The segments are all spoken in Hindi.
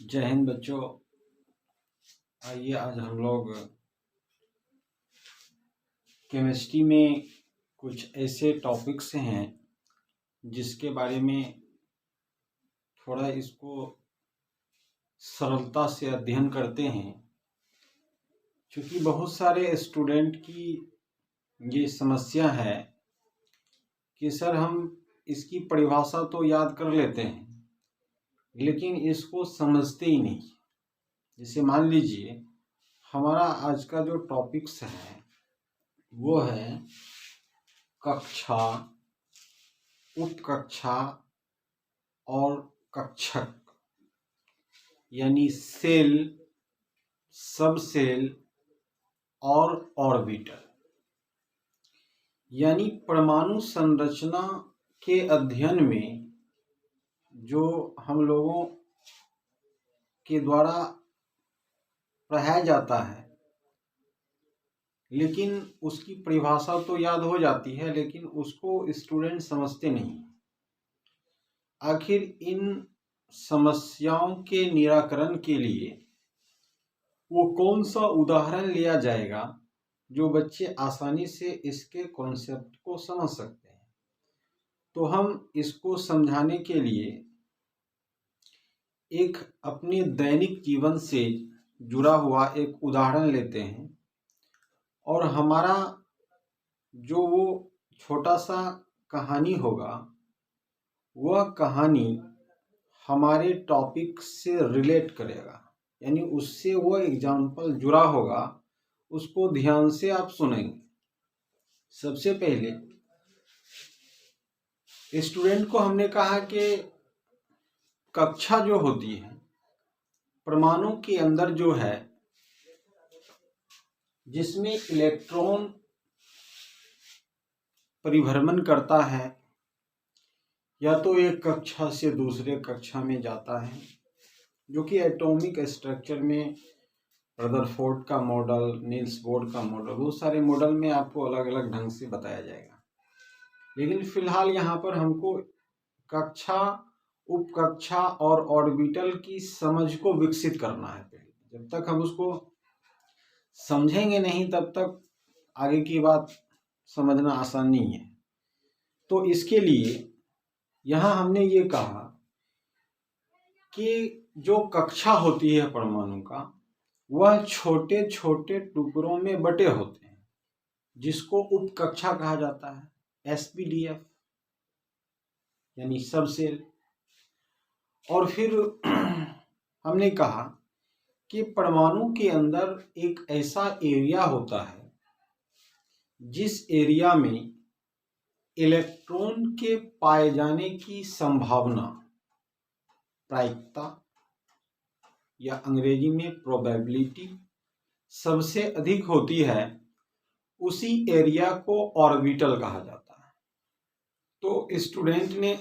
जय हिंद बच्चों। आइए आज हम लोग केमिस्ट्री में कुछ ऐसे टॉपिक्स हैं जिसके बारे में थोड़ा इसको सरलता से अध्ययन करते हैं, क्योंकि बहुत सारे स्टूडेंट की ये समस्या है कि सर हम इसकी परिभाषा तो याद कर लेते हैं लेकिन इसको समझते ही नहीं। जैसे मान लीजिए हमारा आज का जो टॉपिक्स है वो है कक्षा, उत्कक्षा और कक्षक, यानी सेल, सब सेल और ऑर्बिटल। यानी परमाणु संरचना के अध्ययन में जो हम लोगों के द्वारा पढ़ाया जाता है, लेकिन उसकी परिभाषा तो याद हो जाती है लेकिन उसको स्टूडेंट समझते नहीं। आखिर इन समस्याओं के निराकरण के लिए वो कौन सा उदाहरण लिया जाएगा जो बच्चे आसानी से इसके कॉन्सेप्ट को समझ सकते हैं। तो हम इसको समझाने के लिए एक अपने दैनिक जीवन से जुड़ा हुआ एक उदाहरण लेते हैं और हमारा जो वो छोटा सा कहानी होगा वह कहानी हमारे टॉपिक से रिलेट करेगा, यानी उससे वो एग्जाम्पल जुड़ा होगा, उसको ध्यान से आप सुनेंगे। सबसे पहले स्टूडेंट को हमने कहा कि कक्षा जो होती है परमाणु के अंदर जो है, जिसमें इलेक्ट्रॉन परिभ्रमण करता है या तो एक कक्षा से दूसरे कक्षा में जाता है, जो कि एटॉमिक स्ट्रक्चर में रदरफोर्ड का मॉडल, नील्स बोर का मॉडल, वो सारे मॉडल में आपको अलग अलग ढंग से बताया जाएगा। लेकिन फिलहाल यहाँ पर हमको कक्षा, उपकक्षा और ऑर्बिटल की समझ को विकसित करना है। पहले जब तक हम उसको समझेंगे नहीं तब तक आगे की बात समझना आसान नहीं है। तो इसके लिए यहाँ हमने ये कहा कि जो कक्षा होती है परमाणु का, वह छोटे छोटे टुकड़ों में बटे होते हैं, जिसको उपकक्षा कहा जाता है, SPDF यानी सब सेल। और फिर हमने कहा कि परमाणु के अंदर एक ऐसा एरिया होता है जिस एरिया में इलेक्ट्रॉन के पाए जाने की संभावना, प्रायिकता या अंग्रेजी में प्रोबेबिलिटी सबसे अधिक होती है, उसी एरिया को ऑर्बिटल कहा जाता है। तो स्टूडेंट ने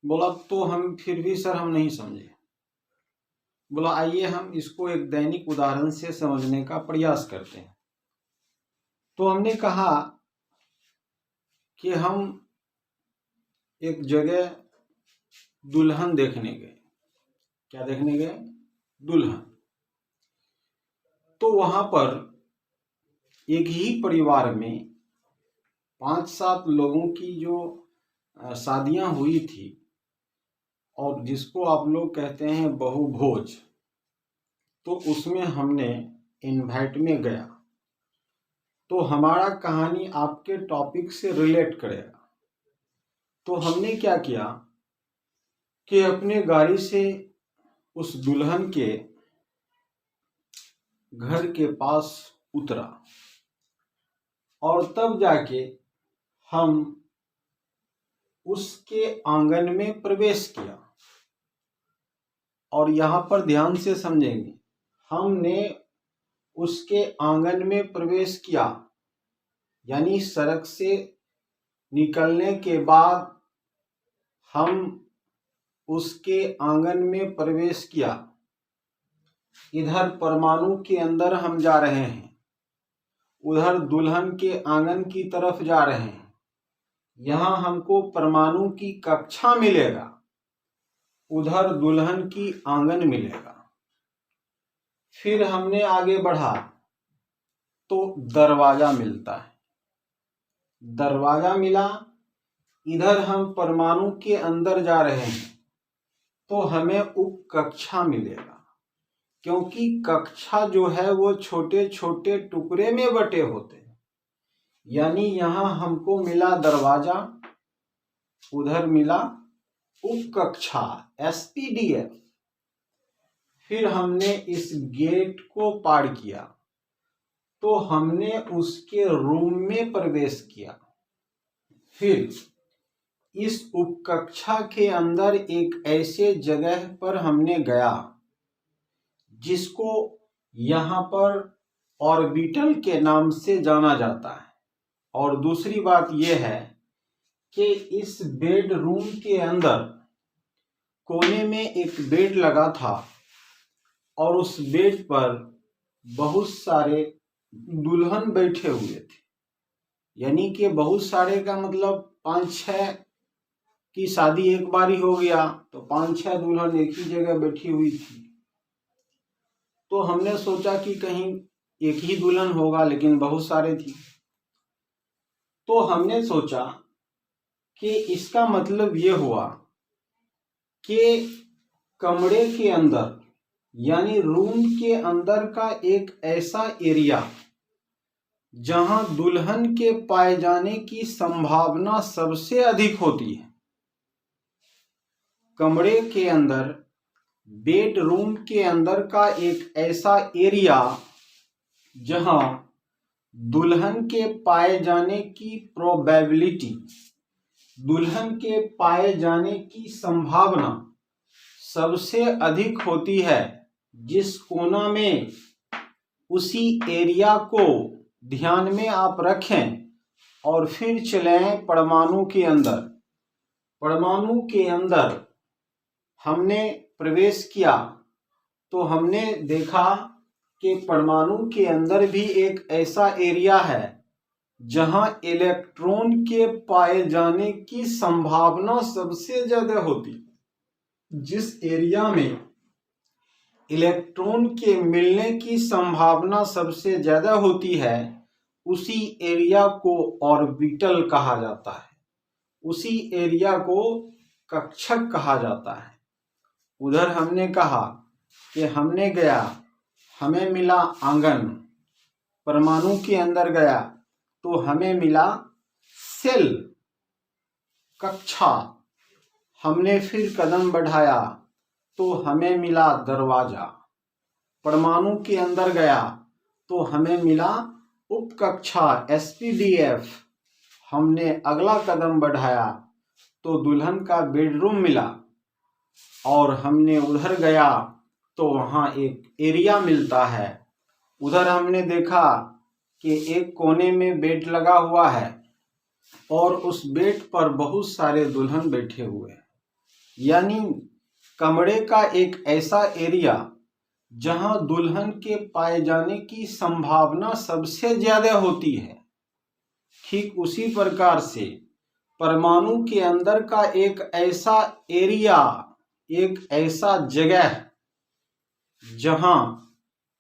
बोला तो हम फिर भी सर हम नहीं समझे। बोला आइए हम इसको एक दैनिक उदाहरण से समझने का प्रयास करते हैं। तो हमने कहा कि हम एक जगह दुल्हन देखने गए। क्या देखने गए? दुल्हन। तो वहां पर एक ही परिवार में 5-7 लोगों की जो शादियां हुई थी, और जिसको आप लोग कहते हैं बहुभोज, तो उसमें हमने इनवाइट में गया। तो हमारा कहानी आपके टॉपिक से रिलेट करेगा। तो हमने क्या किया कि अपने गाड़ी से उस दुल्हन के घर के पास उतरा और तब जाके हम उसके आंगन में प्रवेश किया। और यहाँ पर ध्यान से समझेंगे, हमने उसके आंगन में प्रवेश किया, यानी सड़क से निकलने के बाद हम उसके आंगन में प्रवेश किया। इधर परमाणु के अंदर हम जा रहे हैं, उधर दुल्हन के आंगन की तरफ जा रहे हैं। यहाँ हमको परमाणु की कक्षा मिलेगा उधर दुल्हन की आंगन मिलेगा। फिर हमने आगे बढ़ा तो दरवाजा मिलता है। दरवाजा मिला, इधर हम परमाणु के अंदर जा रहे हैं तो हमें उप कक्षा मिलेगा, क्योंकि कक्षा जो है वो छोटे छोटे टुकड़े में बटे होते हैं। यानी यहां हमको मिला दरवाजा, उधर मिला उप कक्षा SPDF। फिर हमने इस गेट को पार किया तो हमने उसके रूम में प्रवेश किया। फिर इस उपकक्षा के अंदर एक ऐसे जगह पर हमने गया जिसको यहाँ पर ऑर्बिटल के नाम से जाना जाता है। और दूसरी बात यह है कि इस बेडरूम के अंदर कोने में एक बेड लगा था और उस बेड पर बहुत सारे दुल्हन बैठे हुए थे। यानी कि बहुत सारे का मतलब 5-6 की शादी एक बार ही हो गया तो 5-6 दुल्हन एक ही जगह बैठी हुई थी। तो हमने सोचा कि कहीं एक ही दुल्हन होगा, लेकिन बहुत सारे थी। तो हमने सोचा कि इसका मतलब ये हुआ कि कमरे के अंदर यानी रूम के अंदर का एक ऐसा एरिया जहां दुल्हन के पाए जाने की संभावना सबसे अधिक होती है। कमरे के अंदर, बेडरूम के अंदर का एक ऐसा एरिया जहां दुल्हन के पाए जाने की प्रोबेबिलिटी, दुल्हन के पाए जाने की संभावना सबसे अधिक होती है। जिस कोना में, उसी एरिया को ध्यान में आप रखें और फिर चलें परमाणु के अंदर। परमाणु के अंदर हमने प्रवेश किया तो हमने देखा कि परमाणु के अंदर भी एक ऐसा एरिया है जहां इलेक्ट्रॉन के पाए जाने की संभावना सबसे ज्यादा होती है। जिस एरिया में इलेक्ट्रॉन के मिलने की संभावना सबसे ज्यादा होती है उसी एरिया को ऑर्बिटल कहा जाता है, उसी एरिया को कक्षक कहा जाता है। उधर हमने कहा कि हमने गया, हमें मिला आंगन। परमाणु के अंदर गया तो हमें मिला सेल, कक्षा। हमने फिर कदम बढ़ाया तो हमें मिला दरवाजा। परमाणु के अंदर गया तो हमें मिला उपकक्षा SPDF। हमने अगला कदम बढ़ाया तो दुल्हन का बेडरूम मिला और हमने उधर गया तो वहाँ एक एरिया मिलता है। उधर हमने देखा कि एक कोने में बेड लगा हुआ है और उस बेड पर बहुत सारे दुल्हन बैठे हुए हैं। यानी कमरे का एक ऐसा एरिया जहां दुल्हन के पाए जाने की संभावना सबसे ज्यादा होती है। ठीक उसी प्रकार से परमाणु के अंदर का एक ऐसा एरिया, एक ऐसा जगह जहां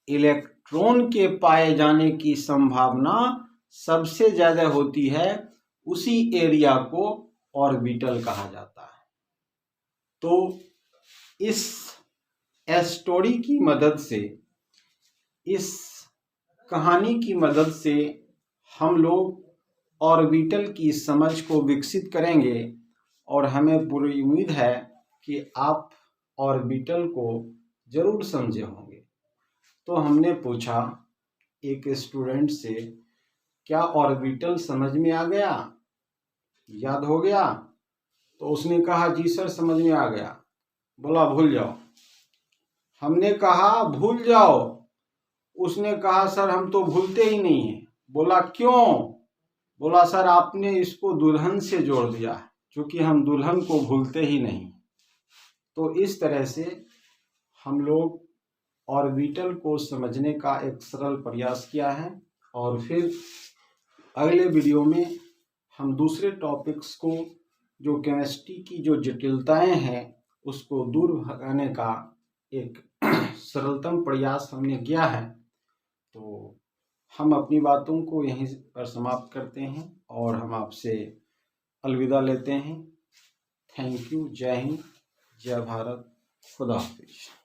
इलेक्ट्रॉन के पाए जाने की संभावना सबसे ज्यादा होती है, उसी एरिया को ऑर्बिटल कहा जाता है। तो इस स्टोरी की मदद से, इस कहानी की मदद से हम लोग ऑर्बिटल की समझ को विकसित करेंगे और हमें पूरी उम्मीद है कि आप ऑर्बिटल को जरूर समझे होंगे। तो हमने पूछा एक स्टूडेंट से, क्या ऑर्बिटल समझ में आ गया, याद हो गया? तो उसने कहा जी सर समझ में आ गया। बोला भूल जाओ। हमने कहा भूल जाओ। उसने कहा सर हम तो भूलते ही नहीं हैं। बोला क्यों? बोला सर आपने इसको दुल्हन से जोड़ दिया, क्योंकि हम दुल्हन को भूलते ही नहीं। तो इस तरह से हम लोग ऑर्बिटल को समझने का एक सरल प्रयास किया है और फिर अगले वीडियो में हम दूसरे टॉपिक्स को, जो केमिस्ट्री की जो जटिलताएं हैं उसको दूर भगाने का एक सरलतम प्रयास हमने किया है। तो हम अपनी बातों को यहीं पर समाप्त करते हैं और हम आपसे अलविदा लेते हैं। Thank you. जय हिंद, जय भारत, खुदा हाफिज।